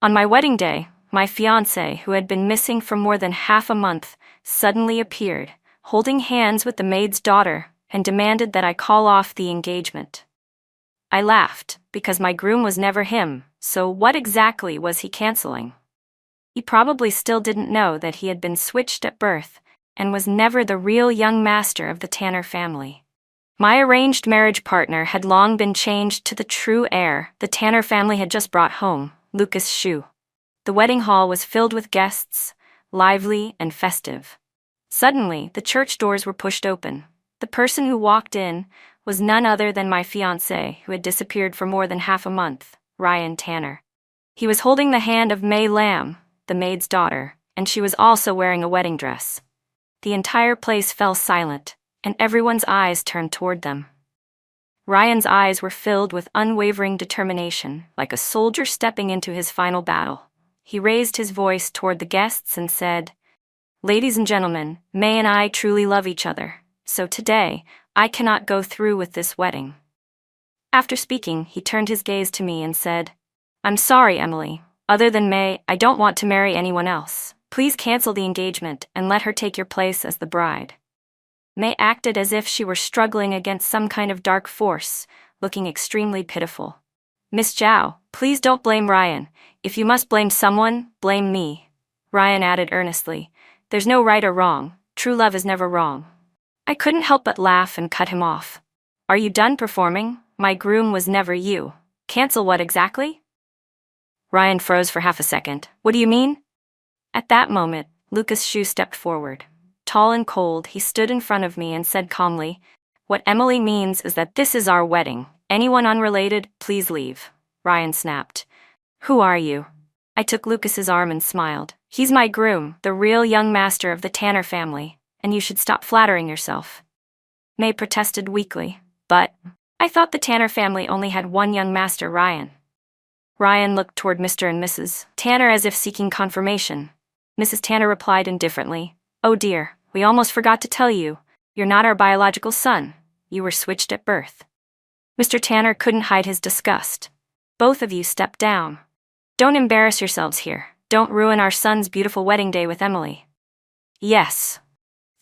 On my wedding day, my fiancé, who had been missing for more than half a month, suddenly appeared, holding hands with the maid's daughter, and demanded that I call off the engagement. I laughed, because my groom was never him, so what exactly was he canceling? He probably still didn't know that he had been switched at birth, and was never the real young master of the Tanner family. My arranged marriage partner had long been changed to the true heir the Tanner family had just brought home, Lucas Shue. The wedding hall was filled with guests, lively and festive. Suddenly, the church doors were pushed open. The person who walked in was none other than my fiancé, who had disappeared for more than half a month, Ryan Tanner. He was holding the hand of May Lamb, the maid's daughter, and she was also wearing a wedding dress. The entire place fell silent, and everyone's eyes turned toward them. Ryan's eyes were filled with unwavering determination, like a soldier stepping into his final battle. He raised his voice toward the guests and said, "Ladies and gentlemen, May and I truly love each other, so today, I cannot go through with this wedding." After speaking, he turned his gaze to me and said, "I'm sorry, Emily. Other than May, I don't want to marry anyone else. Please cancel the engagement and let her take your place as the bride." May acted as if she were struggling against some kind of dark force, looking extremely pitiful. "Miss Zhao, please don't blame Ryan. If you must blame someone, blame me," Ryan added earnestly. "There's no right or wrong. True love is never wrong." I couldn't help but laugh and cut him off. "Are you done performing? My groom was never you. Cancel what exactly?" Ryan froze for half a second. "What do you mean?" At that moment, Lucas Shue stepped forward. Tall and cold, he stood in front of me and said calmly, "What Emily means is that this is our wedding. Anyone unrelated, please leave." Ryan snapped. "Who are you?" I took Lucas's arm and smiled. "He's my groom, the real young master of the Tanner family, and you should stop flattering yourself." May protested weakly. "But I thought the Tanner family only had one young master, Ryan." Ryan looked toward Mr. and Mrs. Tanner as if seeking confirmation. Mrs. Tanner replied indifferently, "Oh dear, we almost forgot to tell you. You're not our biological son. You were switched at birth." Mr. Tanner couldn't hide his disgust. "Both of you step down. Don't embarrass yourselves here. Don't ruin our son's beautiful wedding day with Emily." Yes.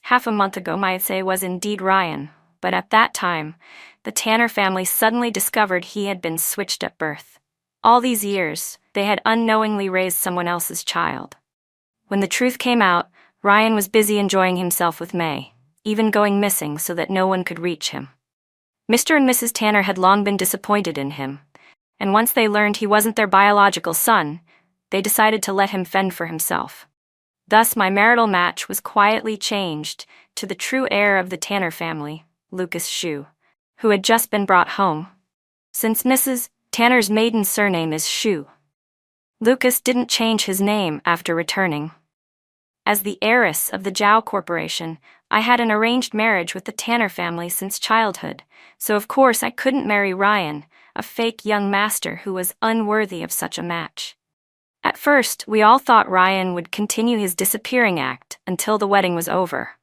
Half a month ago my fiancé was indeed Ryan, but at that time, the Tanner family suddenly discovered he had been switched at birth. All these years, they had unknowingly raised someone else's child. When the truth came out, Ryan was busy enjoying himself with May, even going missing so that no one could reach him. Mr. and Mrs. Tanner had long been disappointed in him, and once they learned he wasn't their biological son, they decided to let him fend for himself. Thus my marital match was quietly changed to the true heir of the Tanner family, Lucas Shue, who had just been brought home. Since Mrs. Tanner's maiden surname is Shue, Lucas didn't change his name after returning. As the heiress of the Zhao Corporation, I had an arranged marriage with the Tanner family since childhood, so of course I couldn't marry Ryan, a fake young master who was unworthy of such a match. At first, we all thought Ryan would continue his disappearing act until the wedding was over.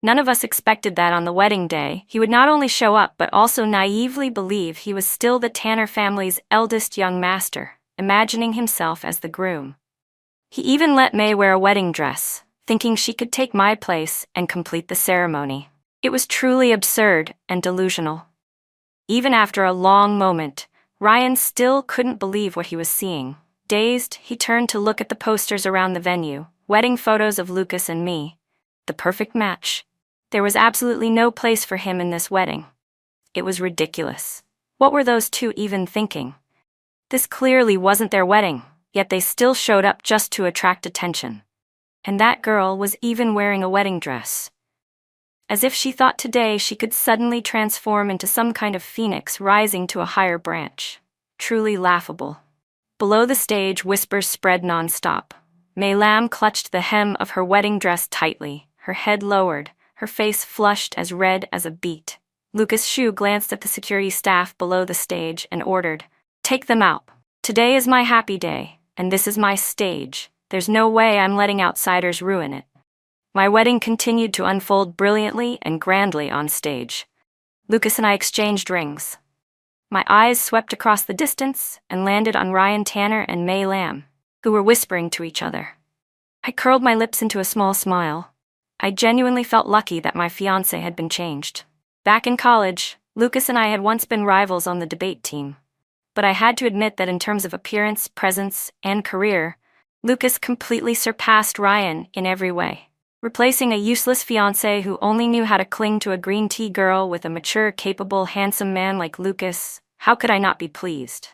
None of us expected that on the wedding day, he would not only show up but also naively believe he was still the Tanner family's eldest young master, imagining himself as the groom. He even let May wear a wedding dress, thinking she could take my place and complete the ceremony. It was truly absurd and delusional. Even after a long moment, Ryan still couldn't believe what he was seeing. Dazed, he turned to look at the posters around the venue, wedding photos of Lucas and me. The perfect match. There was absolutely no place for him in this wedding. It was ridiculous. What were those two even thinking? This clearly wasn't their wedding, yet they still showed up just to attract attention. And that girl was even wearing a wedding dress. As if she thought today she could suddenly transform into some kind of phoenix rising to a higher branch. Truly laughable. Below the stage, whispers spread non-stop. May Lam clutched the hem of her wedding dress tightly, her head lowered, her face flushed as red as a beet. Lucas Shue glanced at the security staff below the stage and ordered, "Take them out. Today is my happy day, and this is my stage. There's no way I'm letting outsiders ruin it." My wedding continued to unfold brilliantly and grandly on stage. Lucas and I exchanged rings. My eyes swept across the distance and landed on Ryan Tanner and May Lam. who were whispering to each other. I curled my lips into a small smile. I genuinely felt lucky that my fiancé had been changed. Back in college, Lucas and I had once been rivals on the debate team. But I had to admit that in terms of appearance, presence, and career, Lucas completely surpassed Ryan in every way. Replacing a useless fiancé who only knew how to cling to a green tea girl with a mature, capable, handsome man like Lucas, how could I not be pleased?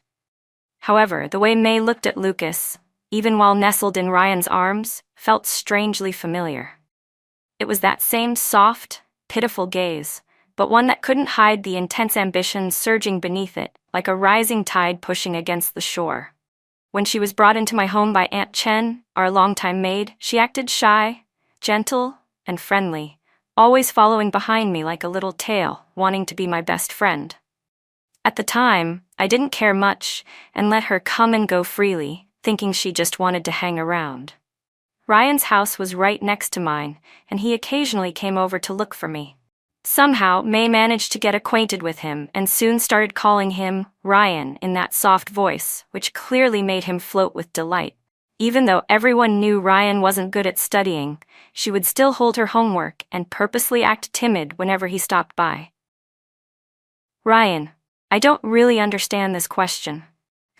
However, the way May looked at Lucas, even while nestled in Ryan's arms, felt strangely familiar. It was that same soft, pitiful gaze, but one that couldn't hide the intense ambition surging beneath it, like a rising tide pushing against the shore. When she was brought into my home by Aunt Chen, our longtime maid, she acted shy, gentle, and friendly, always following behind me like a little tail, wanting to be my best friend. At the time, I didn't care much and let her come and go freely, thinking she just wanted to hang around. Ryan's house was right next to mine, and he occasionally came over to look for me. Somehow, May managed to get acquainted with him and soon started calling him Ryan in that soft voice, which clearly made him float with delight. Even though everyone knew Ryan wasn't good at studying, she would still hold her homework and purposely act timid whenever he stopped by. Ryan, I don't really understand this question.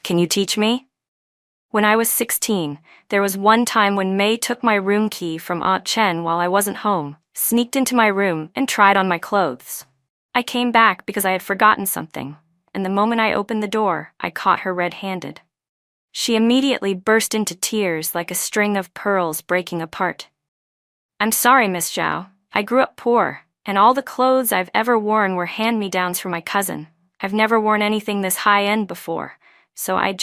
Can you teach me? When I was 16, there was one time when May took my room key from Aunt Chen while I wasn't home, sneaked into my room, and tried on my clothes. I came back because I had forgotten something, and the moment I opened the door, I caught her red-handed. She immediately burst into tears like a string of pearls breaking apart. I'm sorry, Miss Zhao. I grew up poor, and all the clothes I've ever worn were hand-me-downs from my cousin. I've never worn anything this high-end before, so I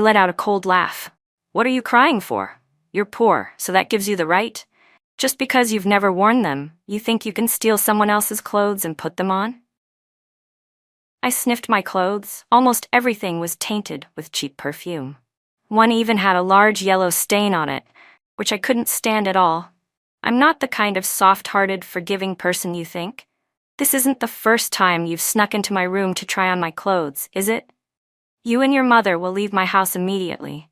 let out a cold laugh. What are you crying for? You're poor, so that gives you the right? Just because you've never worn them, you think you can steal someone else's clothes and put them on? I sniffed my clothes. Almost everything was tainted with cheap perfume. One even had a large yellow stain on it, which I couldn't stand at all. I'm not the kind of soft-hearted, forgiving person you think. This isn't the first time you've snuck into my room to try on my clothes, is it? You and your mother will leave my house immediately,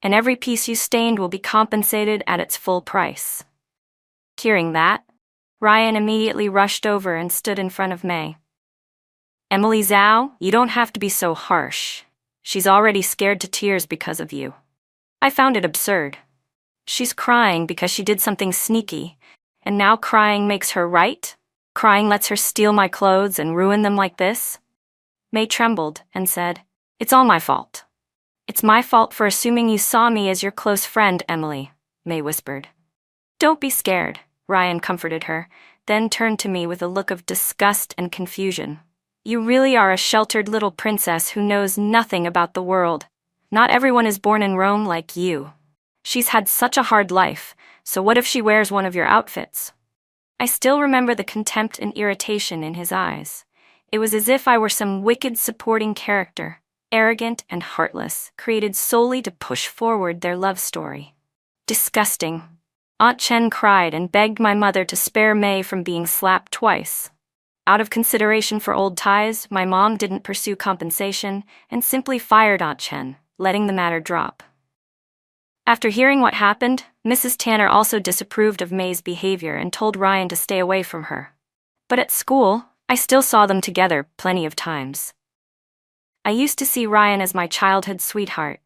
and every piece you stained will be compensated at its full price. Hearing that, Ryan immediately rushed over and stood in front of May. Emily Zhao, you don't have to be so harsh. She's already scared to tears because of you. I found it absurd. She's crying because she did something sneaky, and now crying makes her right? Crying lets her steal my clothes and ruin them like this? May trembled and said, It's all my fault. It's my fault for assuming you saw me as your close friend, Emily, May whispered. Don't be scared, Ryan comforted her, then turned to me with a look of disgust and confusion. You really are a sheltered little princess who knows nothing about the world. Not everyone is born in Rome like you. She's had such a hard life, so what if she wears one of your outfits? I still remember the contempt and irritation in his eyes. It was as if I were some wicked supporting character, arrogant and heartless, created solely to push forward their love story. Disgusting. Aunt Chen cried and begged my mother to spare May from being slapped twice. Out of consideration for old ties, my mom didn't pursue compensation and simply fired Aunt Chen, letting the matter drop. After hearing what happened, Mrs. Tanner also disapproved of May's behavior and told Ryan to stay away from her. But at school, I still saw them together plenty of times. I used to see Ryan as my childhood sweetheart,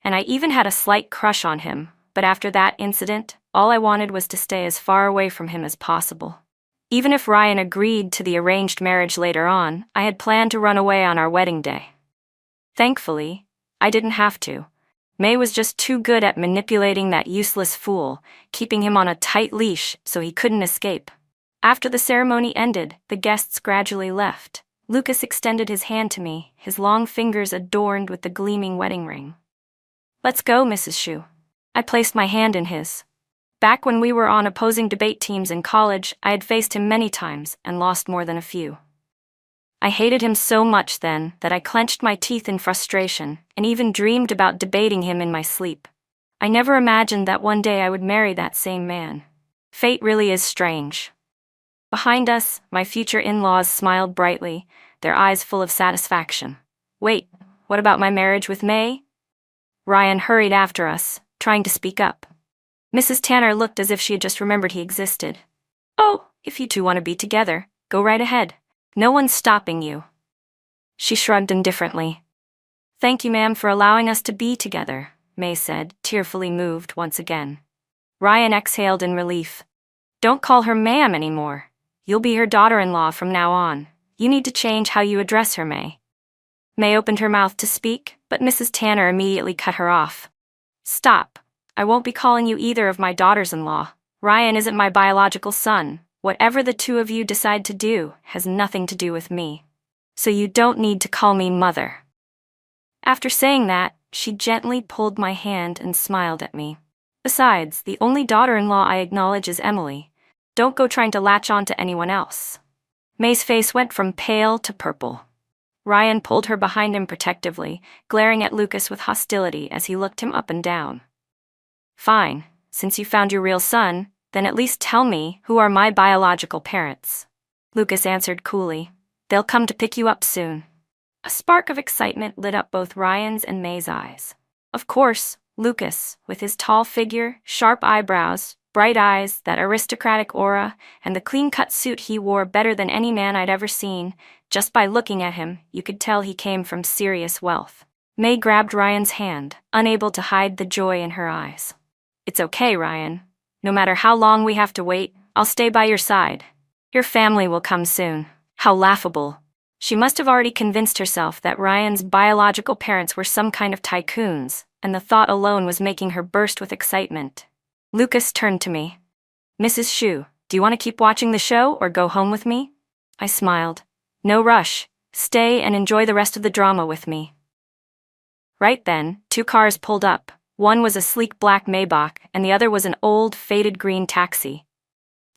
and I even had a slight crush on him, but after that incident, all I wanted was to stay as far away from him as possible. Even if Ryan agreed to the arranged marriage later on, I had planned to run away on our wedding day. Thankfully, I didn't have to. May was just too good at manipulating that useless fool, keeping him on a tight leash so he couldn't escape. After the ceremony ended, the guests gradually left. Lucas extended his hand to me, his long fingers adorned with the gleaming wedding ring. Let's go, Mrs. Xu. I placed my hand in his. Back when we were on opposing debate teams in college, I had faced him many times and lost more than a few. I hated him so much then that I clenched my teeth in frustration and even dreamed about debating him in my sleep. I never imagined that one day I would marry that same man. Fate really is strange. Behind us, my future in-laws smiled brightly, their eyes full of satisfaction. Wait, what about my marriage with May? Ryan hurried after us, trying to speak up. Mrs. Tanner looked as if she had just remembered he existed. "Oh, if you two want to be together, go right ahead. No one's stopping you." She shrugged indifferently. "Thank you, ma'am, for allowing us to be together," May said, tearfully moved once again. Ryan exhaled in relief. "Don't call her ma'am anymore. You'll be her daughter-in-law from now on. You need to change how you address her, May." May opened her mouth to speak, but Mrs. Tanner immediately cut her off. "Stop. I won't be calling you either of my daughters-in-law. Ryan isn't my biological son. Whatever the two of you decide to do has nothing to do with me. So you don't need to call me mother." After saying that, she gently pulled my hand and smiled at me. "Besides, the only daughter-in-law I acknowledge is Emily. Don't go trying to latch on to anyone else." May's face went from pale to purple. Ryan pulled her behind him protectively, glaring at Lucas with hostility as he looked him up and down. "Fine, since you found your real son, then at least tell me who are my biological parents." Lucas answered coolly. "They'll come to pick you up soon." A spark of excitement lit up both Ryan's and May's eyes. Of course, Lucas, with his tall figure, sharp eyebrows, bright eyes, that aristocratic aura, and the clean-cut suit he wore better than any man I'd ever seen. Just by looking at him, you could tell he came from serious wealth. May grabbed Ryan's hand, unable to hide the joy in her eyes. "It's okay, Ryan. No matter how long we have to wait, I'll stay by your side. Your family will come soon." How laughable. She must have already convinced herself that Ryan's biological parents were some kind of tycoons, and the thought alone was making her burst with excitement. Lucas turned to me. "Mrs. Shu, do you want to keep watching the show or go home with me?" I smiled. "No rush. Stay and enjoy the rest of the drama with me." Right then, two cars pulled up. One was a sleek black Maybach, and the other was an old, faded green taxi.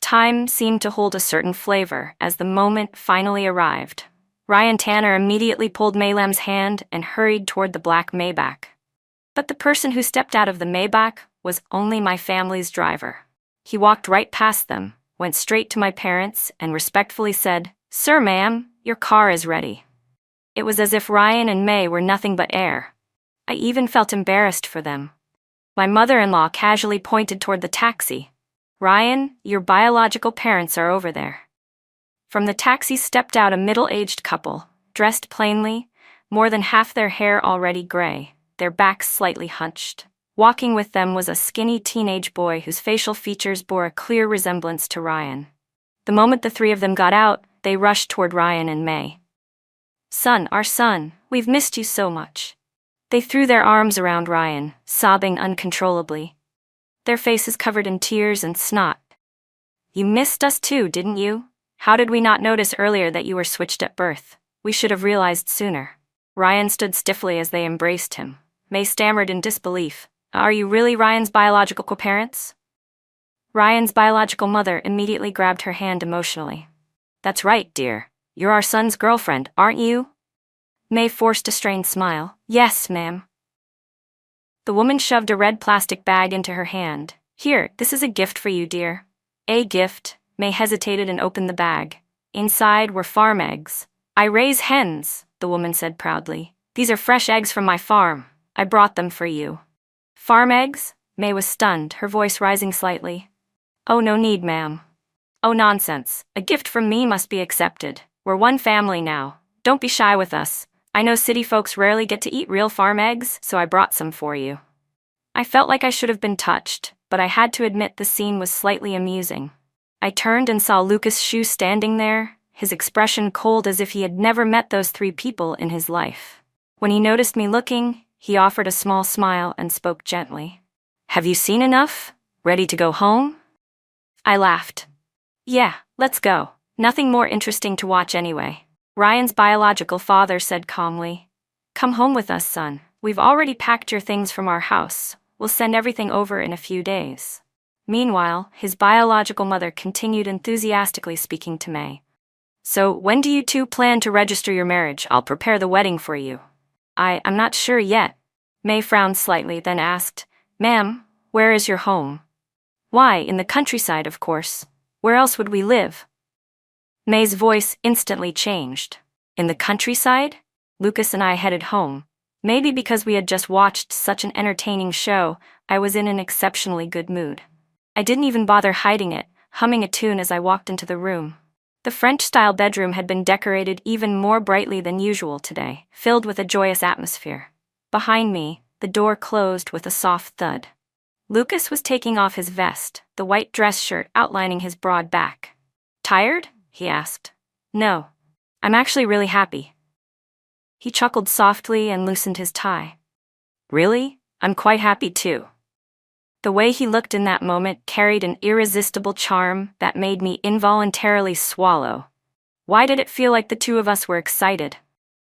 Time seemed to hold a certain flavor as the moment finally arrived. Ryan Tanner immediately pulled Maylam's hand and hurried toward the black Maybach. But the person who stepped out of the Maybach was only my family's driver. He walked right past them, went straight to my parents, and respectfully said, "Sir, ma'am, your car is ready." It was as if Ryan and May were nothing but air. I even felt embarrassed for them. My mother-in-law casually pointed toward the taxi. "Ryan, your biological parents are over there." From the taxi stepped out a middle-aged couple, dressed plainly, more than half their hair already gray, their backs slightly hunched. Walking with them was a skinny teenage boy whose facial features bore a clear resemblance to Ryan. The moment the three of them got out, they rushed toward Ryan and May. "Son, our son, we've missed you so much." They threw their arms around Ryan, sobbing uncontrollably. Their faces covered in tears and snot. "You missed us too, didn't you? How did we not notice earlier that you were switched at birth? We should have realized sooner." Ryan stood stiffly as they embraced him. May stammered in disbelief. "Are you really Ryan's biological parents?" Ryan's biological mother immediately grabbed her hand emotionally. "That's right, dear. You're our son's girlfriend, aren't you?" May forced a strained smile. "Yes, ma'am." The woman shoved a red plastic bag into her hand. "Here, this is a gift for you, dear." "A gift?" May hesitated and opened the bag. Inside were farm eggs. "I raise hens," the woman said proudly. "These are fresh eggs from my farm. I brought them for you." "Farm eggs?" May was stunned, her voice rising slightly. "Oh, no need, ma'am." "Oh, nonsense. A gift from me must be accepted. We're one family now. Don't be shy with us. I know city folks rarely get to eat real farm eggs, so I brought some for you." I felt like I should have been touched, but I had to admit the scene was slightly amusing. I turned and saw Lucas Shu standing there, his expression cold as if he had never met those three people in his life. When he noticed me looking, he offered a small smile and spoke gently. "Have you seen enough? Ready to go home?" I laughed. "Yeah, let's go. Nothing more interesting to watch anyway." Ryan's biological father said calmly, "Come home with us, son. We've already packed your things from our house. We'll send everything over in a few days." Meanwhile, his biological mother continued enthusiastically speaking to May. "So, when do you two plan to register your marriage? I'll prepare the wedding for you." I'm not sure yet." May frowned slightly, then asked, "Ma'am, where is your home?" "Why, in the countryside, of course. Where else would we live?" May's voice instantly changed. "In the countryside?" Lucas and I headed home. Maybe because we had just watched such an entertaining show, I was in an exceptionally good mood. I didn't even bother hiding it, humming a tune as I walked into the room. The French-style bedroom had been decorated even more brightly than usual today, filled with a joyous atmosphere. Behind me, the door closed with a soft thud. Lucas was taking off his vest, the white dress shirt outlining his broad back. "Tired?" he asked. "No. I'm actually really happy." He chuckled softly and loosened his tie. "Really? I'm quite happy too." The way he looked in that moment carried an irresistible charm that made me involuntarily swallow. Why did it feel like the two of us were excited?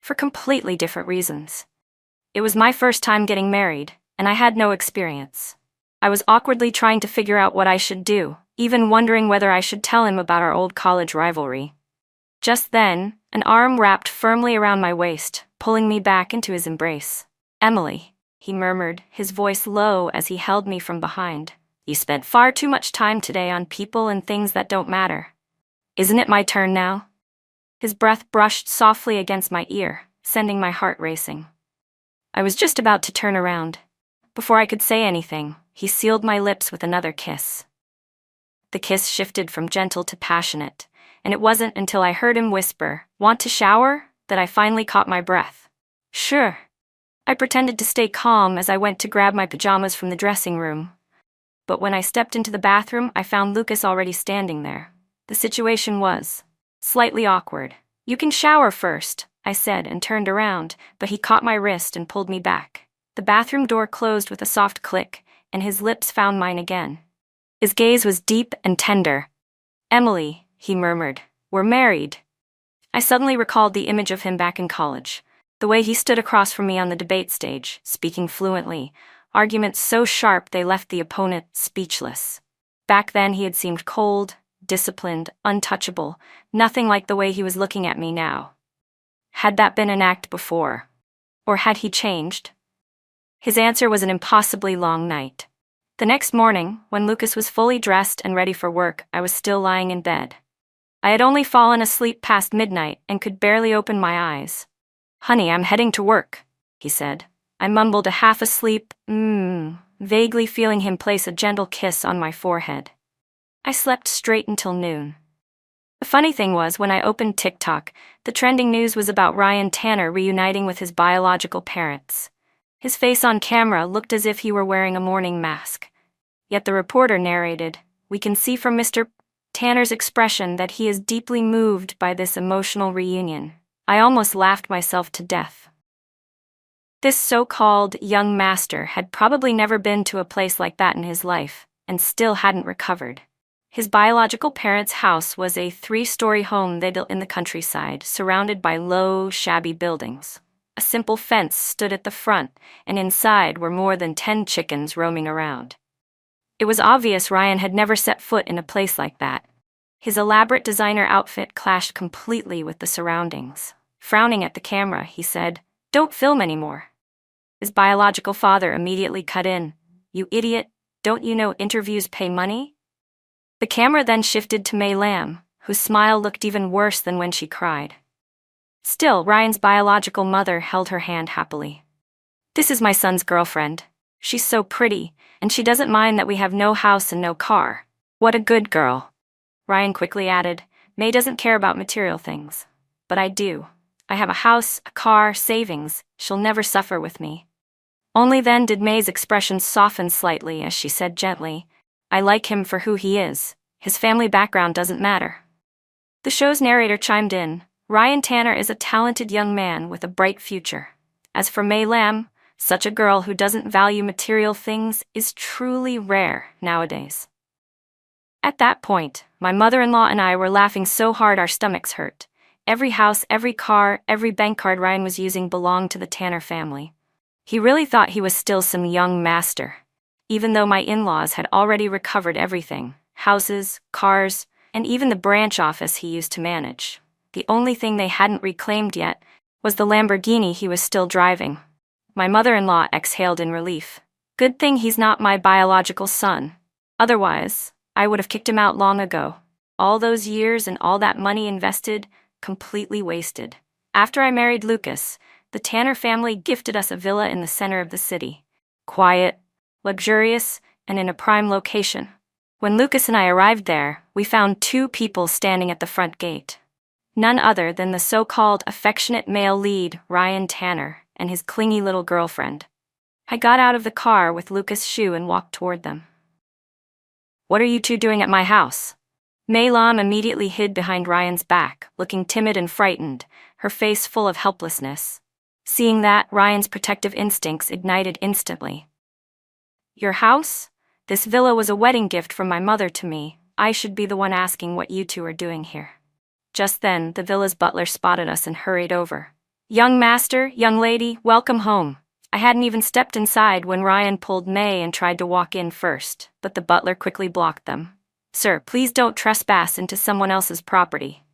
For completely different reasons. It was my first time getting married, and I had no experience. I was awkwardly trying to figure out what I should do, even wondering whether I should tell him about our old college rivalry. Just then, an arm wrapped firmly around my waist, pulling me back into his embrace. "Emily," he murmured, his voice low as he held me from behind. "You spent far too much time today on people and things that don't matter. Isn't it my turn now?" His breath brushed softly against my ear, sending my heart racing. I was just about to turn around. Before I could say anything, he sealed my lips with another kiss. The kiss shifted from gentle to passionate, and it wasn't until I heard him whisper, "Want to shower?" that I finally caught my breath. "Sure." I pretended to stay calm as I went to grab my pajamas from the dressing room. But when I stepped into the bathroom, I found Lucas already standing there. The situation was slightly awkward. "You can shower first," I said and turned around, but he caught my wrist and pulled me back. The bathroom door closed with a soft click, and his lips found mine again. His gaze was deep and tender. "Emily," he murmured, "we're married." I suddenly recalled the image of him back in college. The way he stood across from me on the debate stage, speaking fluently, arguments so sharp they left the opponent speechless. Back then he had seemed cold, disciplined, untouchable, nothing like the way he was looking at me now. Had that been an act before? Or had he changed? His answer was an impossibly long night. The next morning, when Lucas was fully dressed and ready for work, I was still lying in bed. I had only fallen asleep past midnight and could barely open my eyes. "Honey, I'm heading to work," he said. I mumbled a half-asleep, vaguely feeling him place a gentle kiss on my forehead. I slept straight until noon. The funny thing was, when I opened TikTok, the trending news was about Ryan Tanner reuniting with his biological parents. His face on camera looked as if he were wearing a mourning mask. Yet the reporter narrated, "We can see from Mr. Tanner's expression that he is deeply moved by this emotional reunion." I almost laughed myself to death. This so-called young master had probably never been to a place like that in his life, and still hadn't recovered. His biological parents' house was a 3-story home they built in the countryside, surrounded by low, shabby buildings. A simple fence stood at the front, and inside were more than 10 chickens roaming around. It was obvious Ryan had never set foot in a place like that. His elaborate designer outfit clashed completely with the surroundings. Frowning at the camera, he said, "Don't film anymore." His biological father immediately cut in, "You idiot, don't you know interviews pay money?" The camera then shifted to May Lamb, whose smile looked even worse than when she cried. Still, Ryan's biological mother held her hand happily. "This is my son's girlfriend. She's so pretty, and she doesn't mind that we have no house and no car. What a good girl." Ryan quickly added, "May doesn't care about material things. But I do. I have a house, a car, savings. She'll never suffer with me." Only then did May's expression soften slightly as she said gently, "I like him for who he is. His family background doesn't matter." The show's narrator chimed in, "Ryan Tanner is a talented young man with a bright future. As for May Lamb, such a girl who doesn't value material things is truly rare nowadays." At that point, my mother-in-law and I were laughing so hard our stomachs hurt. Every house, every car, every bank card Ryan was using belonged to the Tanner family. He really thought he was still some young master, even though my in-laws had already recovered everything, houses, cars, and even the branch office he used to manage. The only thing they hadn't reclaimed yet was the Lamborghini he was still driving. My mother-in-law exhaled in relief. "Good thing he's not my biological son. Otherwise, I would have kicked him out long ago. All those years and all that money invested, completely wasted." After I married Lucas, The Tanner family gifted us a villa in the center of the city. Quiet, luxurious, and in a prime location. When Lucas and I arrived there, we found two people standing at the front gate. None other than the so-called affectionate male lead, Ryan Tanner, and his clingy little girlfriend. I got out of the car with Lucas' shoe and walked toward them. "What are you two doing at my house?" May Lam immediately hid behind Ryan's back, looking timid and frightened, her face full of helplessness. Seeing that, Ryan's protective instincts ignited instantly. "Your house? This villa was a wedding gift from my mother to me. I should be the one asking what you two are doing here." Just then, the villa's butler spotted us and hurried over. "Young master, young lady, welcome home." I hadn't even stepped inside when Ryan pulled May and tried to walk in first, but the butler quickly blocked them. "Sir, please don't trespass into someone else's property."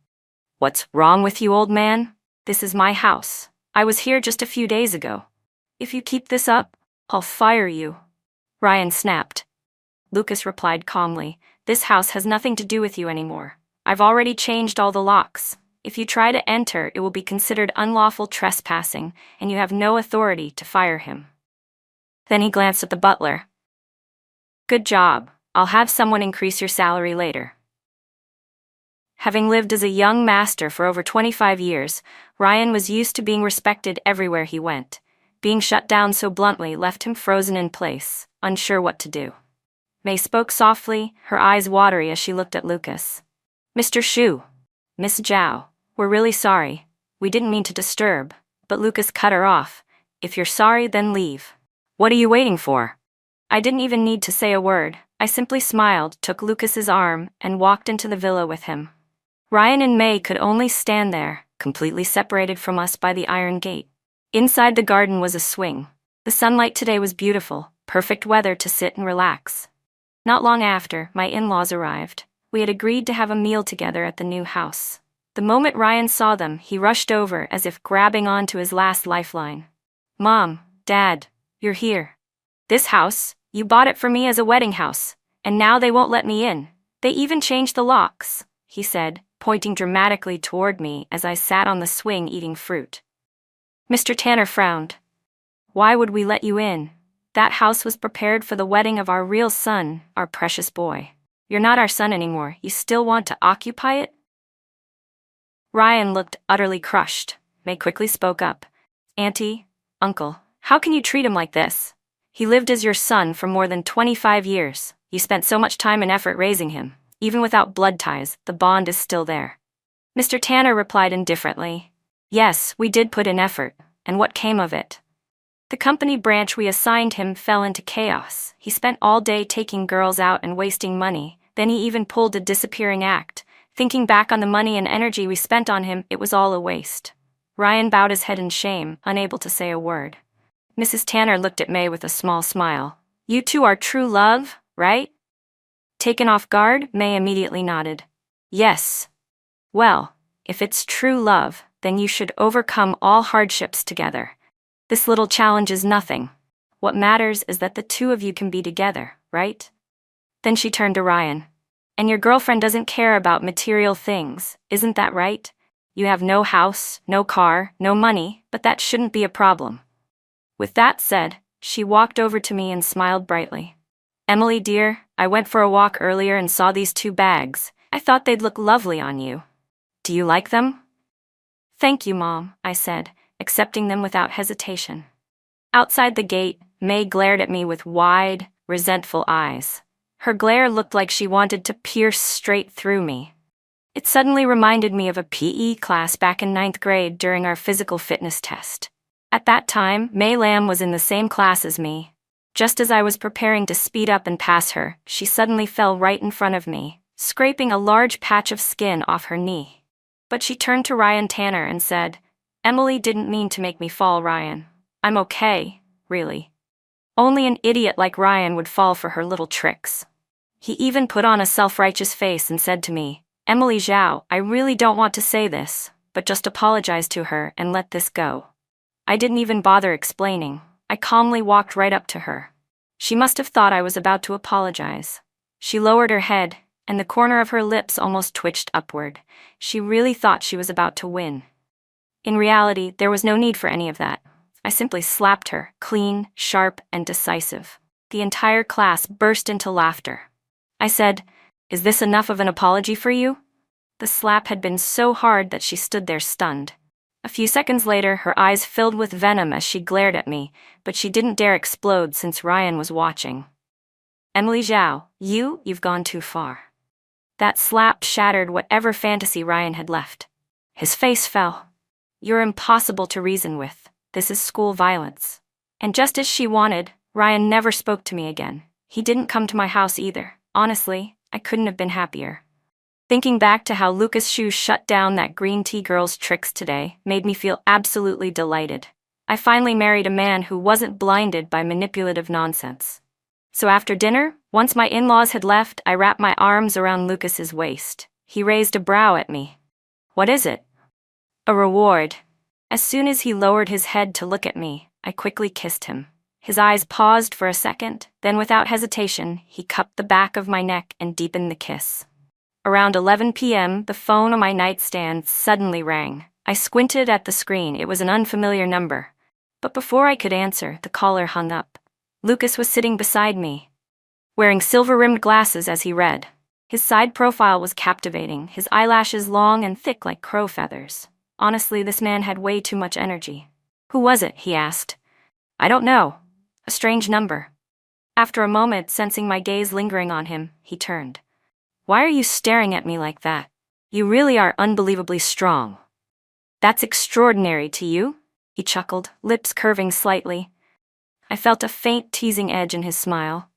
"What's wrong with you, old man? This is my house. I was here just a few days ago. If you keep this up, I'll fire you," Ryan snapped. Lucas replied calmly, "This house has nothing to do with you anymore. I've already changed all the locks. If you try to enter, it will be considered unlawful trespassing, and you have no authority to fire him." Then he glanced at the butler. "Good job. I'll have someone increase your salary later." Having lived as a young master for over 25 years, Ryan was used to being respected everywhere he went. Being shut down so bluntly left him frozen in place, unsure what to do. May spoke softly, her eyes watery as she looked at Lucas. "Mr. Shu, Miss Zhao, we're really sorry. We didn't mean to disturb," but Lucas cut her off. "If you're sorry, then leave." "What are you waiting for?" I didn't even need to say a word. I simply smiled, took Lucas's arm, and walked into the villa with him. Ryan and May could only stand there, completely separated from us by the iron gate. Inside the garden was a swing. The sunlight today was beautiful, perfect weather to sit and relax. Not long after, my in-laws arrived. We had agreed to have a meal together at the new house. The moment Ryan saw them, he rushed over as if grabbing onto his last lifeline. "Mom, Dad, you're here. This house, you bought it for me as a wedding house, and now they won't let me in. They even changed the locks," he said, pointing dramatically toward me as I sat on the swing eating fruit. Mr. Tanner frowned. "Why would we let you in? That house was prepared for the wedding of our real son, our precious boy. You're not our son anymore. You still want to occupy it?" Ryan looked utterly crushed. May quickly spoke up. "Auntie, Uncle, how can you treat him like this? He lived as your son for more than 25 years. You spent so much time and effort raising him. Even without blood ties, the bond is still there." Mr. Tanner replied indifferently. "Yes, we did put in effort, and what came of it? The company branch we assigned him fell into chaos. He spent all day taking girls out and wasting money, then he even pulled a disappearing act. Thinking back on the money and energy we spent on him, it was all a waste." Ryan bowed his head in shame, unable to say a word. Mrs. Tanner looked at May with a small smile. "You two are true love, right?" Taken off guard, May immediately nodded. "Yes." "Well, if it's true love, then you should overcome all hardships together. This little challenge is nothing. What matters is that the two of you can be together, right?" Then she turned to Ryan. "And your girlfriend doesn't care about material things, isn't that right? You have no house, no car, no money, but that shouldn't be a problem." With that said, she walked over to me and smiled brightly. "Emily dear, I went for a walk earlier and saw these two bags. I thought they'd look lovely on you. Do you like them?" "Thank you, Mom," I said, accepting them without hesitation. Outside the gate, May glared at me with wide, resentful eyes. Her glare looked like she wanted to pierce straight through me. It suddenly reminded me of a PE class back in 9th grade during our physical fitness test. At that time, May Lam was in the same class as me. Just as I was preparing to speed up and pass her, she suddenly fell right in front of me, scraping a large patch of skin off her knee. But she turned to Ryan Tanner and said, "Emily didn't mean to make me fall, Ryan. I'm okay, really. Only an idiot like Ryan would fall for her little tricks." He even put on a self-righteous face and said to me, "Emily Zhao, I really don't want to say this, but just apologize to her and let this go." I didn't even bother explaining. I calmly walked right up to her. She must have thought I was about to apologize. She lowered her head, and the corner of her lips almost twitched upward. She really thought she was about to win. In reality, there was no need for any of that. I simply slapped her, clean, sharp, and decisive. The entire class burst into laughter. I said, "Is this enough of an apology for you?" The slap had been so hard that she stood there stunned. A few seconds later, her eyes filled with venom as she glared at me, but she didn't dare explode since Ryan was watching. "Emily Zhao, you've gone too far." That slap shattered whatever fantasy Ryan had left. His face fell. "You're impossible to reason with. This is school violence." And just as she wanted, Ryan never spoke to me again. He didn't come to my house either. Honestly, I couldn't have been happier. Thinking back to how Lucas Shu shut down that green tea girl's tricks today made me feel absolutely delighted. I finally married a man who wasn't blinded by manipulative nonsense. So after dinner, once my in-laws had left, I wrapped my arms around Lucas's waist. He raised a brow at me. "What is it?" "A reward." As soon as he lowered his head to look at me, I quickly kissed him. His eyes paused for a second, then without hesitation, he cupped the back of my neck and deepened the kiss. Around 11 p.m., the phone on my nightstand suddenly rang. I squinted at the screen. It was an unfamiliar number. But before I could answer, the caller hung up. Lucas was sitting beside me, wearing silver-rimmed glasses as he read. His side profile was captivating, his eyelashes long and thick like crow feathers. Honestly, this man had way too much energy. "Who was it?" he asked. "I don't know. A strange number." After a moment, sensing my gaze lingering on him, he turned. "Why are you staring at me like that? You really are unbelievably strong." "That's extraordinary to you?" he chuckled, lips curving slightly. I felt a faint teasing edge in his smile.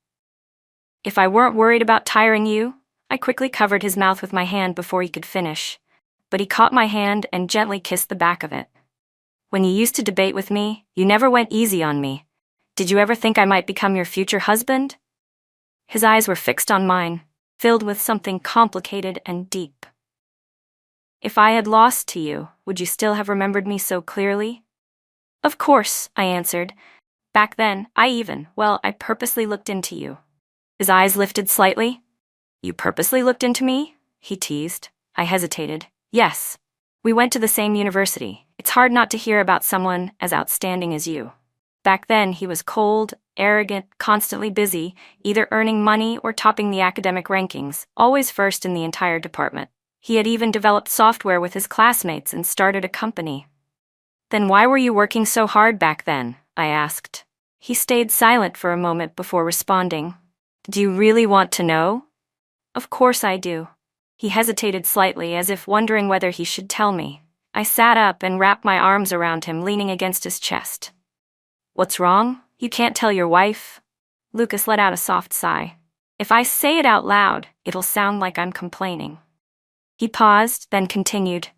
"If I weren't worried about tiring you," I quickly covered his mouth with my hand before he could finish. But he caught my hand and gently kissed the back of it. "When you used to debate with me, you never went easy on me. Did you ever think I might become your future husband?" His eyes were fixed on mine, filled with something complicated and deep. "If I had lost to you, would you still have remembered me so clearly?" "Of course," I answered. "Back then, I purposely looked into you." His eyes lifted slightly. "You purposely looked into me?" he teased. I hesitated. "Yes. We went to the same university. It's hard not to hear about someone as outstanding as you." Back then, he was cold, arrogant, constantly busy, either earning money or topping the academic rankings, always first in the entire department. He had even developed software with his classmates and started a company. "Then why were you working so hard back then?" I asked. He stayed silent for a moment before responding. "Do you really want to know?" "Of course I do." He hesitated slightly, as if wondering whether he should tell me. I sat up and wrapped my arms around him, leaning against his chest. "What's wrong? You can't tell your wife?" Lucas let out a soft sigh. "If I say it out loud, it'll sound like I'm complaining." He paused, then continued.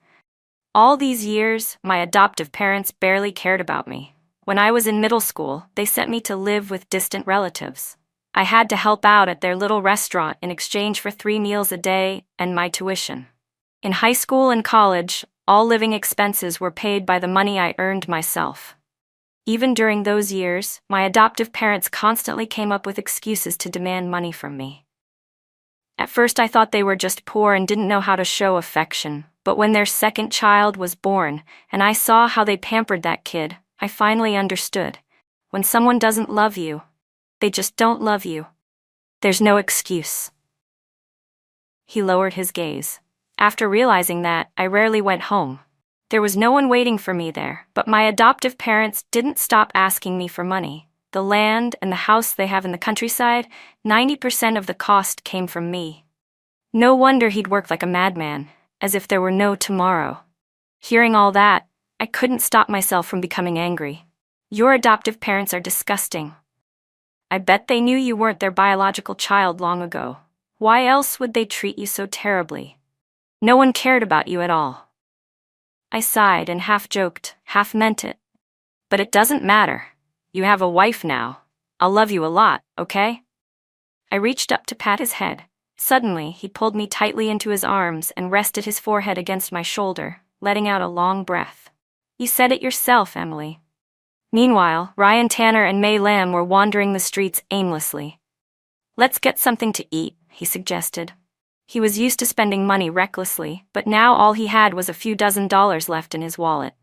"All these years, my adoptive parents barely cared about me. When I was in middle school, they sent me to live with distant relatives. I had to help out at their little restaurant in exchange for 3 meals a day and my tuition. In high school and college, all living expenses were paid by the money I earned myself. Even during those years, my adoptive parents constantly came up with excuses to demand money from me. At first I thought they were just poor and didn't know how to show affection, but when their second child was born, and I saw how they pampered that kid, I finally understood. When someone doesn't love you, they just don't love you. There's no excuse." He lowered his gaze. After realizing that, I rarely went home. There was no one waiting for me there, but my adoptive parents didn't stop asking me for money. The land and the house they have in the countryside, 90% of the cost came from me. No wonder he'd work like a madman, as if there were no tomorrow. Hearing all that, I couldn't stop myself from becoming angry. "Your adoptive parents are disgusting. I bet they knew you weren't their biological child long ago. Why else would they treat you so terribly? No one cared about you at all." I sighed and half joked, half meant it. "But it doesn't matter. You have a wife now. I'll love you a lot, okay?" I reached up to pat his head. Suddenly, he pulled me tightly into his arms and rested his forehead against my shoulder, letting out a long breath. "You said it yourself, Emily." Meanwhile, Ryan Tanner and May Lam were wandering the streets aimlessly. "Let's get something to eat," he suggested. He was used to spending money recklessly, but now all he had was a few dozen dollars left in his wallet.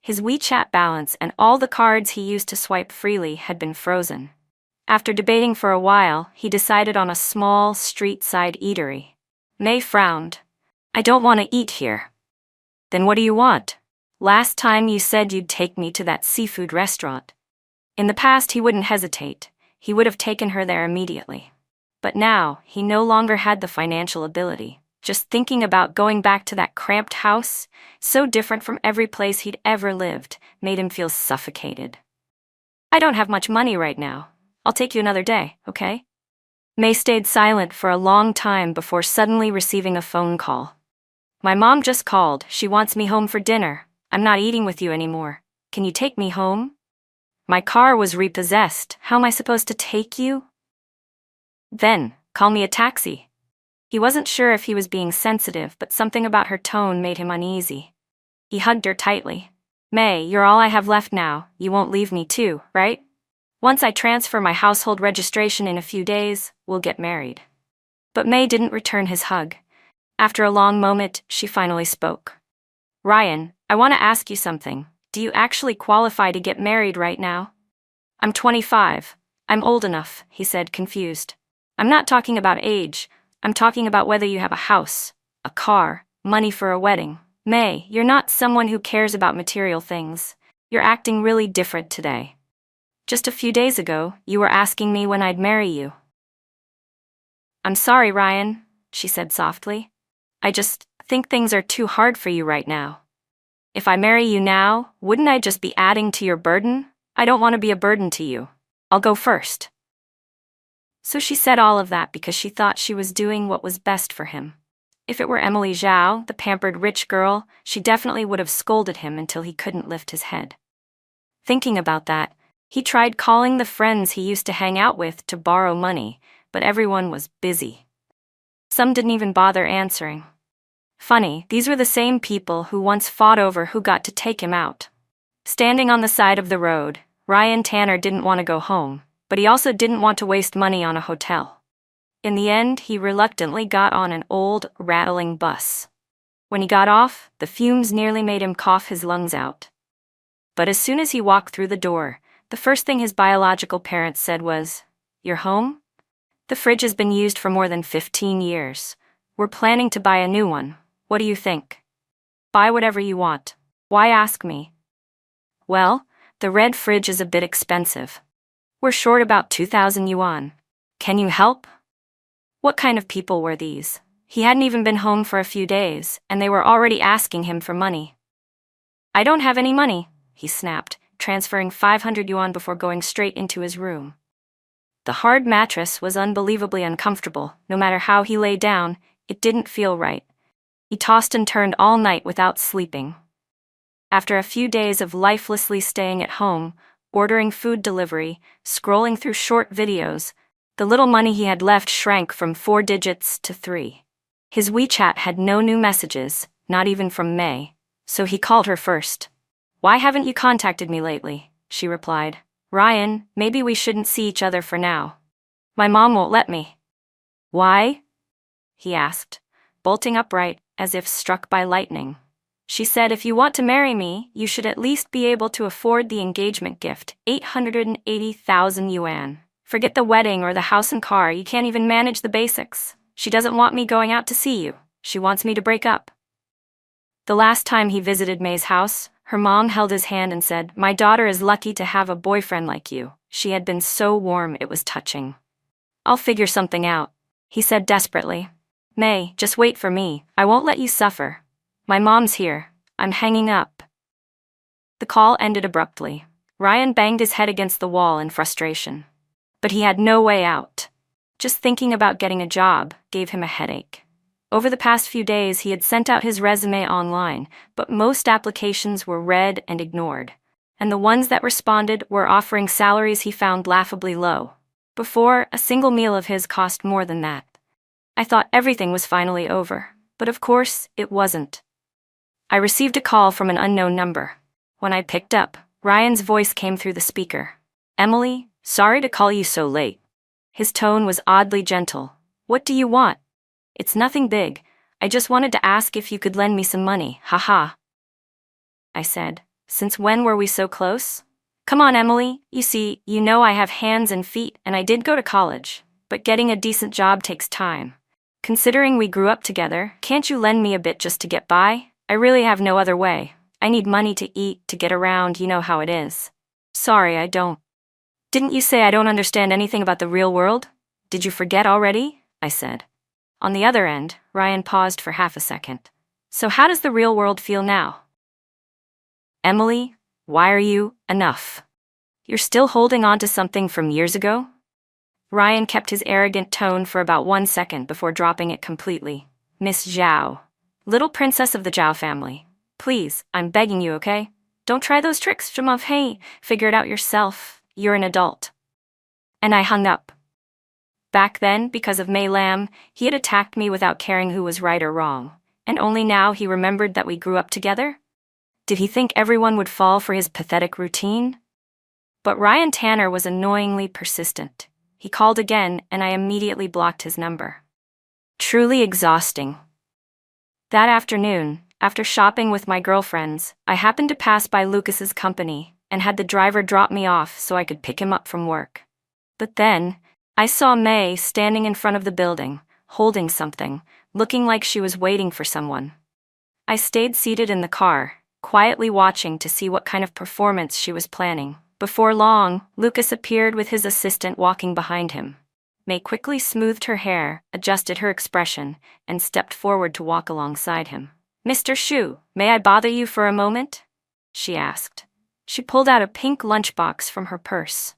His WeChat balance and all the cards he used to swipe freely had been frozen. After debating for a while, he decided on a small, street-side eatery. May frowned. I don't want to eat here. Then what do you want? Last time you said you'd take me to that seafood restaurant. In the past, he wouldn't hesitate. He would have taken her there immediately. But now, he no longer had the financial ability. Just thinking about going back to that cramped house, so different from every place he'd ever lived, made him feel suffocated. I don't have much money right now. I'll take you another day, okay? May stayed silent for a long time before suddenly receiving a phone call. My mom just called. She wants me home for dinner. I'm not eating with you anymore. Can you take me home? My car was repossessed. How am I supposed to take you? Then, call me a taxi. He wasn't sure if he was being sensitive, but something about her tone made him uneasy. He hugged her tightly. May, you're all I have left now. You won't leave me too, right? Once I transfer my household registration in a few days, we'll get married. But May didn't return his hug. After a long moment, she finally spoke. Ryan, I want to ask you something. Do you actually qualify to get married right now? I'm 25. I'm old enough, he said, confused. I'm not talking about age. I'm talking about whether you have a house, a car, money for a wedding. May, you're not someone who cares about material things. You're acting really different today. Just a few days ago, you were asking me when I'd marry you. I'm sorry, Ryan, she said softly. I just think things are too hard for you right now. If I marry you now, wouldn't I just be adding to your burden? I don't want to be a burden to you. I'll go first. So she said all of that because she thought she was doing what was best for him. If it were Emily Zhao, the pampered rich girl, she definitely would have scolded him until he couldn't lift his head. Thinking about that, he tried calling the friends he used to hang out with to borrow money, but everyone was busy. Some didn't even bother answering. Funny, these were the same people who once fought over who got to take him out. Standing on the side of the road, Ryan Tanner didn't want to go home, but he also didn't want to waste money on a hotel. In the end, he reluctantly got on an old, rattling bus. When he got off, the fumes nearly made him cough his lungs out. But as soon as he walked through the door, the first thing his biological parents said was, "You're home? The fridge has been used for more than 15 years. We're planning to buy a new one. What do you think? Buy whatever you want. Why ask me?" Well, the red fridge is a bit expensive. We're short about 2,000 yuan. Can you help? What kind of people were these? He hadn't even been home for a few days, and they were already asking him for money. I don't have any money, he snapped, transferring 500 yuan before going straight into his room. The hard mattress was unbelievably uncomfortable. No matter how he lay down, it didn't feel right. He tossed and turned all night without sleeping. After a few days of lifelessly staying at home, ordering food delivery, scrolling through short videos, the little money he had left shrank from 4 digits to 3. His WeChat had no new messages, not even from May, so he called her first. Why haven't you contacted me lately? She replied. Ryan, maybe we shouldn't see each other for now. My mom won't let me. Why? He asked, bolting upright, as if struck by lightning. She said if you want to marry me, you should at least be able to afford the engagement gift, 880,000 yuan. Forget the wedding or the house and car, you can't even manage the basics. She doesn't want me going out to see you. She wants me to break up. The last time he visited May's house, her mom held his hand and said, My daughter is lucky to have a boyfriend like you. She had been so warm it was touching. I'll figure something out, he said desperately. May, just wait for me. I won't let you suffer. My mom's here. I'm hanging up. The call ended abruptly. Ryan banged his head against the wall in frustration. But he had no way out. Just thinking about getting a job gave him a headache. Over the past few days, he had sent out his resume online, but most applications were read and ignored. And the ones that responded were offering salaries he found laughably low. Before, a single meal of his cost more than that. I thought everything was finally over, but of course, it wasn't. I received a call from an unknown number. When I picked up, Ryan's voice came through the speaker. Emily, sorry to call you so late. His tone was oddly gentle. What do you want? It's nothing big. I just wanted to ask if you could lend me some money, haha. I said, Since when were we so close? Come on, Emily, you see, you know I have hands and feet and I did go to college, but getting a decent job takes time. Considering we grew up together, can't you lend me a bit just to get by? I really have no other way. I need money to eat, to get around, you know how it is. Sorry, I don't. Didn't you say I don't understand anything about the real world? Did you forget already? I said. On the other end, Ryan paused for half a second. So how does the real world feel now? Emily, why are you? Enough. You're still holding on to something from years ago? Ryan kept his arrogant tone for about 1 second before dropping it completely. Miss Zhao. Little princess of the Zhao family. Please, I'm begging you, okay? Don't try those tricks, Jamav. Hey, figure it out yourself. You're an adult. And I hung up. Back then, because of Mei Lam, he had attacked me without caring who was right or wrong. And only now he remembered that we grew up together? Did he think everyone would fall for his pathetic routine? But Ryan Tanner was annoyingly persistent. He called again, and I immediately blocked his number. Truly exhausting. That afternoon, after shopping with my girlfriends, I happened to pass by Lucas's company and had the driver drop me off so I could pick him up from work. But then, I saw May standing in front of the building, holding something, looking like she was waiting for someone. I stayed seated in the car, quietly watching to see what kind of performance she was planning. Before long, Lucas appeared with his assistant walking behind him. May quickly smoothed her hair, adjusted her expression, and stepped forward to walk alongside him. Mr. Shu, may I bother you for a moment? She asked. She pulled out a pink lunchbox from her purse.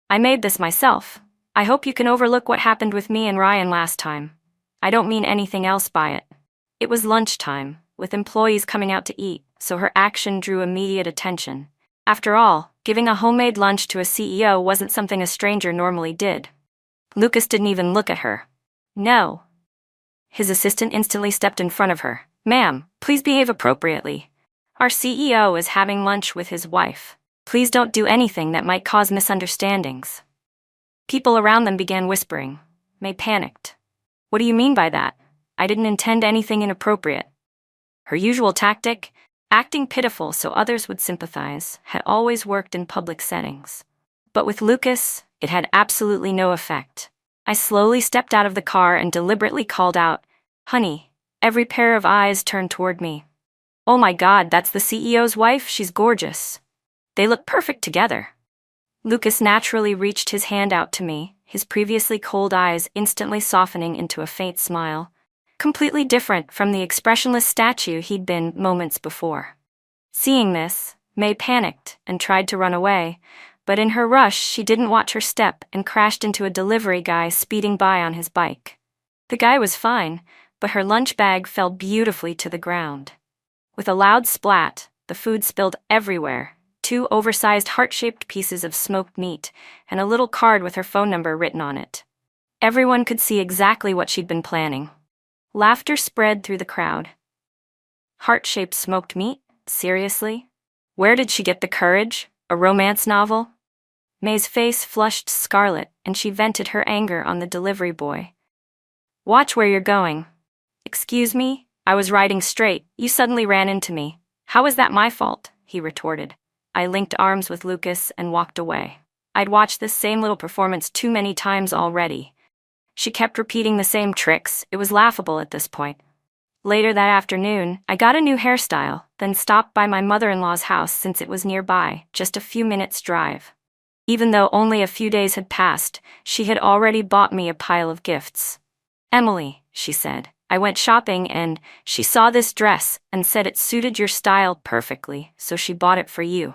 I made this myself. I hope you can overlook what happened with me and Ryan last time. I don't mean anything else by it. It was lunchtime, with employees coming out to eat, so her action drew immediate attention. After all, giving a homemade lunch to a CEO wasn't something a stranger normally did. Lucas didn't even look at her. No. His assistant instantly stepped in front of her. Ma'am, please behave appropriately. Our CEO is having lunch with his wife. Please don't do anything that might cause misunderstandings. People around them began whispering. May panicked. What do you mean by that? I didn't intend anything inappropriate. Her usual tactic, acting pitiful so others would sympathize, had always worked in public settings. But with Lucas, it had absolutely no effect. I slowly stepped out of the car and deliberately called out, Honey. Every pair of eyes turned toward me. Oh my God, that's the CEO's wife? She's gorgeous. They look perfect together. Lucas naturally reached his hand out to me, his previously cold eyes instantly softening into a faint smile, completely different from the expressionless statue he'd been moments before. Seeing this, May panicked and tried to run away, but in her rush she didn't watch her step and crashed into a delivery guy speeding by on his bike. The guy was fine, but her lunch bag fell beautifully to the ground. With a loud splat, the food spilled everywhere, 2 oversized heart-shaped pieces of smoked meat, and a little card with her phone number written on it. Everyone could see exactly what she'd been planning. Laughter spread through the crowd. Heart-shaped smoked meat? Seriously? Where did she get the courage? A romance novel? May's face flushed scarlet, and she vented her anger on the delivery boy. Watch where you're going. Excuse me? I was riding straight. You suddenly ran into me. How is that my fault? He retorted. I linked arms with Lucas and walked away. I'd watched this same little performance too many times already. She kept repeating the same tricks. It was laughable at this point. Later that afternoon, I got a new hairstyle, then stopped by my mother-in-law's house since it was nearby, just a few minutes' drive. Even though only a few days had passed, she had already bought me a pile of gifts. Emily, she said, I went shopping and she saw this dress and said it suited your style perfectly, so she bought it for you.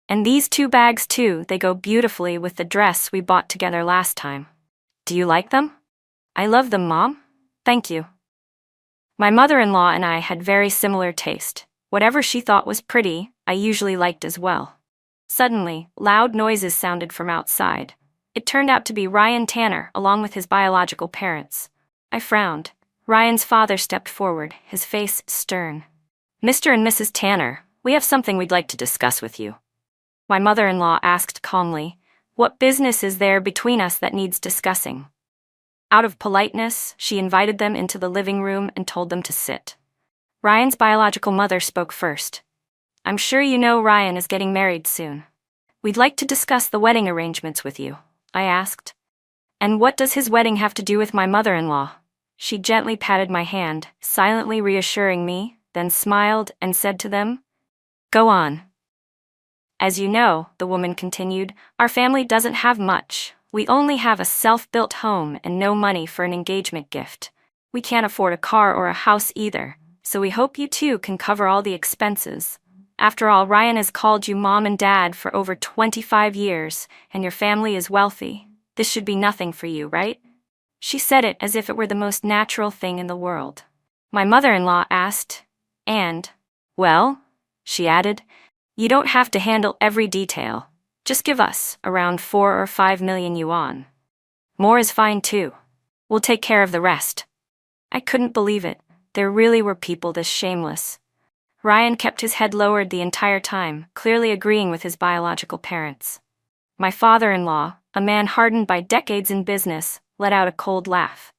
And these 2 bags too, they go beautifully with the dress we bought together last time. Do you like them? I love them, Mom. Thank you. My mother-in-law and I had very similar taste. Whatever she thought was pretty, I usually liked as well. Suddenly, loud noises sounded from outside. It turned out to be Ryan Tanner, along with his biological parents. I frowned. Ryan's father stepped forward, his face stern. Mr. and Mrs. Tanner, we have something we'd like to discuss with you. My mother-in-law asked calmly, what business is there between us that needs discussing? Out of politeness, she invited them into the living room and told them to sit. Ryan's biological mother spoke first. I'm sure you know Ryan is getting married soon. We'd like to discuss the wedding arrangements with you, I asked. And what does his wedding have to do with my mother-in-law? She gently patted my hand, silently reassuring me, then smiled and said to them, "Go on." As you know, the woman continued, our family doesn't have much. We only have a self-built home and no money for an engagement gift. We can't afford a car or a house either, so we hope you two can cover all the expenses. After all, Ryan has called you mom and dad for over 25 years, and your family is wealthy. This should be nothing for you, right? She said it as if it were the most natural thing in the world. My mother-in-law asked, and, well, she added, you don't have to handle every detail. Just give us around 4 or 5 million yuan. More is fine too. We'll take care of the rest. I couldn't believe it. There really were people this shameless. Ryan kept his head lowered the entire time, clearly agreeing with his biological parents. My father-in-law, a man hardened by decades in business, let out a cold laugh.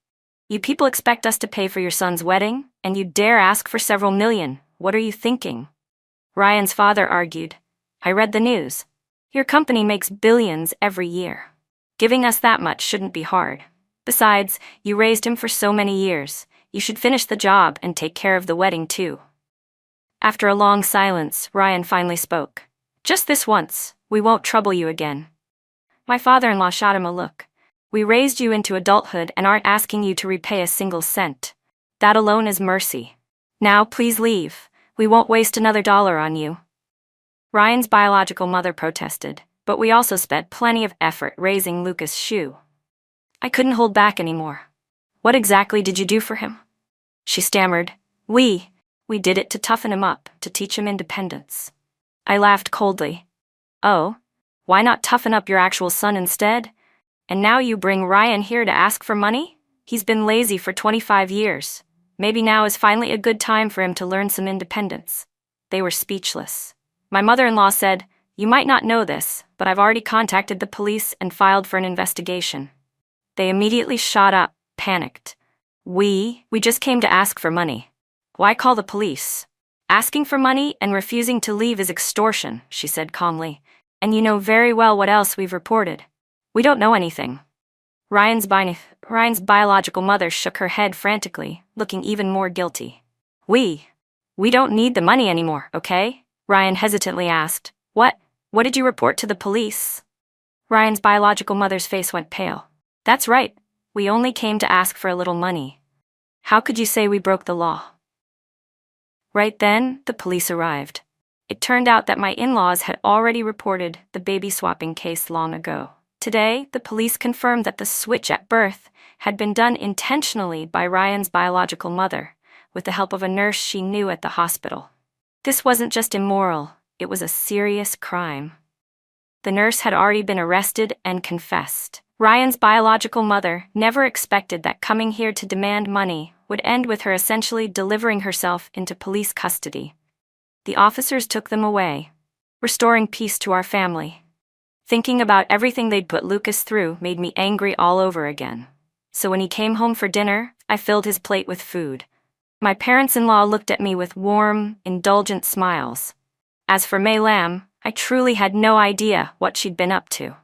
You people expect us to pay for your son's wedding, and you dare ask for several million. What are you thinking? Ryan's father argued. I read the news. Your company makes billions every year. Giving us that much shouldn't be hard. Besides, you raised him for so many years. You should finish the job and take care of the wedding too. After a long silence, Ryan finally spoke. Just this once, we won't trouble you again. My father-in-law shot him a look. We raised you into adulthood and aren't asking you to repay a single cent. That alone is mercy. Now please leave. We won't waste another dollar on you. Ryan's biological mother protested, but we also spent plenty of effort raising Lucas Shu. I couldn't hold back anymore. What exactly did you do for him? She stammered. We did it to toughen him up, to teach him independence. I laughed coldly. Oh, why not toughen up your actual son instead? And now you bring Ryan here to ask for money? He's been lazy for 25 years. Maybe now is finally a good time for him to learn some independence. They were speechless. My mother-in-law said, you might not know this, but I've already contacted the police and filed for an investigation. They immediately shot up, panicked. We just came to ask for money. Why call the police? Asking for money and refusing to leave is extortion, she said calmly. And you know very well what else we've reported. We don't know anything. Ryan's biological mother shook her head frantically, looking even more guilty. We don't need the money anymore, okay? Ryan hesitantly asked. What did you report to the police? Ryan's biological mother's face went pale. That's right. We only came to ask for a little money. How could you say we broke the law? Right then, the police arrived. It turned out that my in-laws had already reported the baby swapping case long ago. Today, the police confirmed that the switch at birth had been done intentionally by Ryan's biological mother, with the help of a nurse she knew at the hospital. This wasn't just immoral, it was a serious crime. The nurse had already been arrested and confessed. Ryan's biological mother never expected that coming here to demand money would end with her essentially delivering herself into police custody. The officers took them away, restoring peace to our family. Thinking about everything they'd put Lucas through made me angry all over again. So when he came home for dinner, I filled his plate with food. My parents-in-law looked at me with warm, indulgent smiles. As for Mei Lam, I truly had no idea what she'd been up to.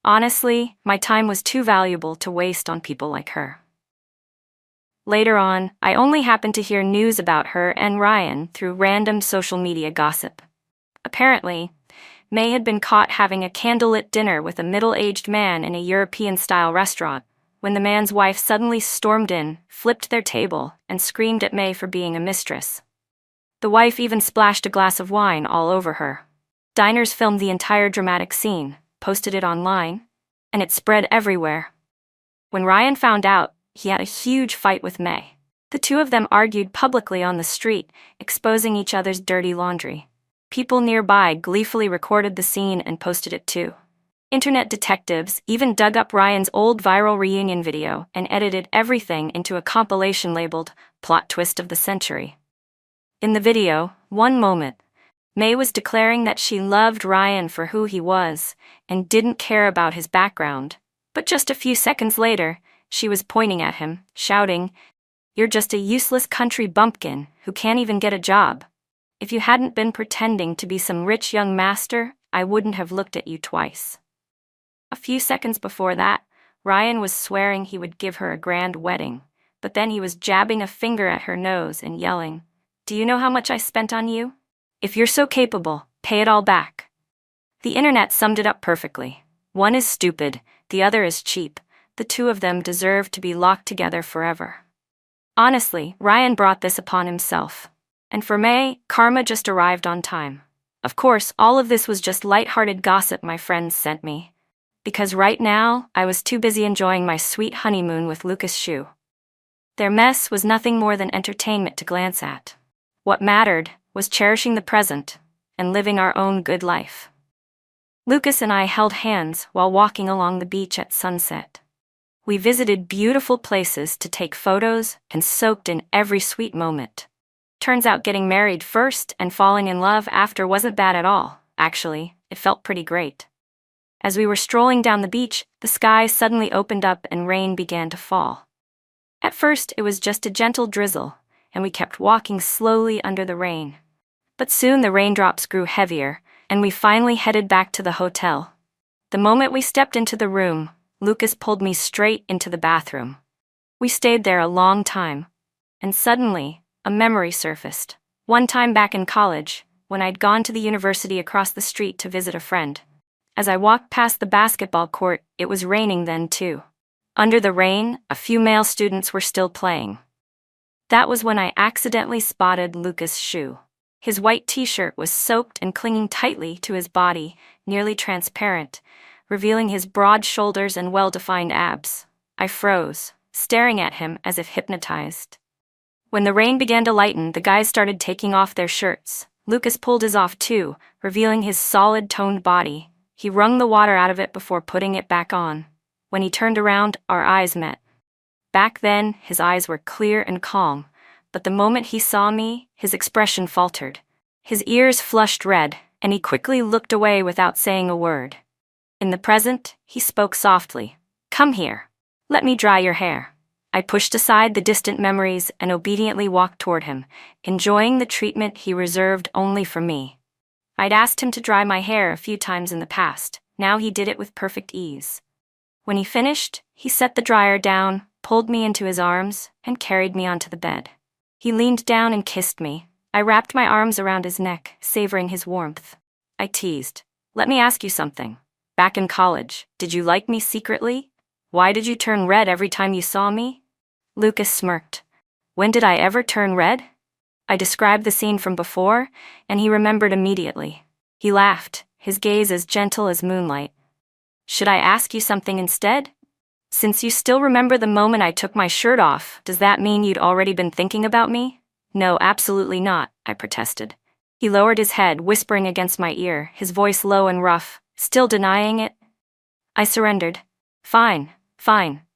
Honestly, my time was too valuable to waste on people like her. Later on, I only happened to hear news about her and Ryan through random social media gossip. Apparently, May had been caught having a candlelit dinner with a middle-aged man in a European-style restaurant, when the man's wife suddenly stormed in, flipped their table, and screamed at May for being a mistress. The wife even splashed a glass of wine all over her. Diners filmed the entire dramatic scene, posted it online, and it spread everywhere. When Ryan found out, he had a huge fight with May. The two of them argued publicly on the street, exposing each other's dirty laundry. People nearby gleefully recorded the scene and posted it too. Internet detectives even dug up Ryan's old viral reunion video and edited everything into a compilation labeled Plot Twist of the Century. In the video, one moment, May was declaring that she loved Ryan for who he was and didn't care about his background. But just a few seconds later, she was pointing at him, shouting, "You're just a useless country bumpkin who can't even get a job. If you hadn't been pretending to be some rich young master, I wouldn't have looked at you twice." A few seconds before that, Ryan was swearing he would give her a grand wedding, but then he was jabbing a finger at her nose and yelling, "Do you know how much I spent on you? If you're so capable, pay it all back." The internet summed it up perfectly. One is stupid, the other is cheap. The two of them deserve to be locked together forever. Honestly, Ryan brought this upon himself. And for May, karma just arrived on time. Of course, all of this was just light-hearted gossip my friends sent me. Because right now, I was too busy enjoying my sweet honeymoon with Lucas Shue. Their mess was nothing more than entertainment to glance at. What mattered was cherishing the present and living our own good life. Lucas and I held hands while walking along the beach at sunset. We visited beautiful places to take photos and soaked in every sweet moment. Turns out getting married first and falling in love after wasn't bad at all. Actually, it felt pretty great. As we were strolling down the beach, the sky suddenly opened up and rain began to fall. At first, it was just a gentle drizzle, and we kept walking slowly under the rain. But soon the raindrops grew heavier, and we finally headed back to the hotel. The moment we stepped into the room, Lucas pulled me straight into the bathroom. We stayed there a long time, and suddenly, a memory surfaced. One time back in college, when I'd gone to the university across the street to visit a friend. As I walked past the basketball court, it was raining then too. Under the rain, a few male students were still playing. That was when I accidentally spotted Lucas Shue. His white t-shirt was soaked and clinging tightly to his body, nearly transparent, revealing his broad shoulders and well-defined abs. I froze, staring at him as if hypnotized. When the rain began to lighten, the guys started taking off their shirts. Lucas pulled his off too, revealing his solid, toned body. He wrung the water out of it before putting it back on. When he turned around, our eyes met. Back then, his eyes were clear and calm, but the moment he saw me, his expression faltered. His ears flushed red, and he quickly looked away without saying a word. In the present, he spoke softly. "Come here. Let me dry your hair." I pushed aside the distant memories and obediently walked toward him, enjoying the treatment he reserved only for me. I'd asked him to dry my hair a few times in the past. Now he did it with perfect ease. When he finished, he set the dryer down, pulled me into his arms, and carried me onto the bed. He leaned down and kissed me. I wrapped my arms around his neck, savoring his warmth. I teased, "Let me ask you something. Back in college, did you like me secretly? Why did you turn red every time you saw me?" Lucas smirked. "When did I ever turn red?" I described the scene from before, and he remembered immediately. He laughed, his gaze as gentle as moonlight. "Should I ask you something instead? Since you still remember the moment I took my shirt off, does that mean you'd already been thinking about me?" "No, absolutely not," I protested. He lowered his head, whispering against my ear, his voice low and rough, still denying it. I surrendered. Fine,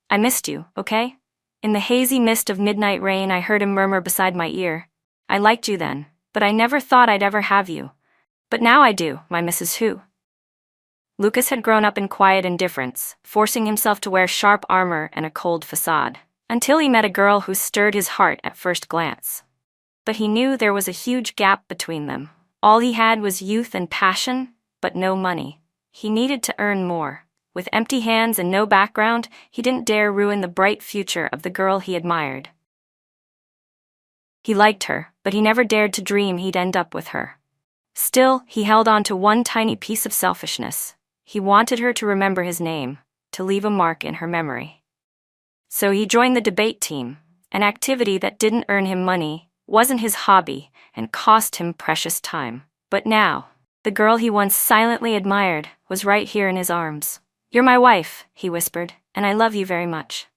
I missed you, okay?" In the hazy mist of midnight rain, I heard him murmur beside my ear, "I liked you then, but I never thought I'd ever have you. But now I do, my Mrs. Who." Lucas had grown up in quiet indifference, forcing himself to wear sharp armor and a cold facade, until he met a girl who stirred his heart at first glance. But he knew there was a huge gap between them. All he had was youth and passion, but no money. He needed to earn more. With empty hands and no background, he didn't dare ruin the bright future of the girl he admired. He liked her, but he never dared to dream he'd end up with her. Still, he held on to one tiny piece of selfishness. He wanted her to remember his name, to leave a mark in her memory. So he joined the debate team, an activity that didn't earn him money, wasn't his hobby, and cost him precious time. But now, the girl he once silently admired was right here in his arms. "You're my wife," he whispered, "and I love you very much."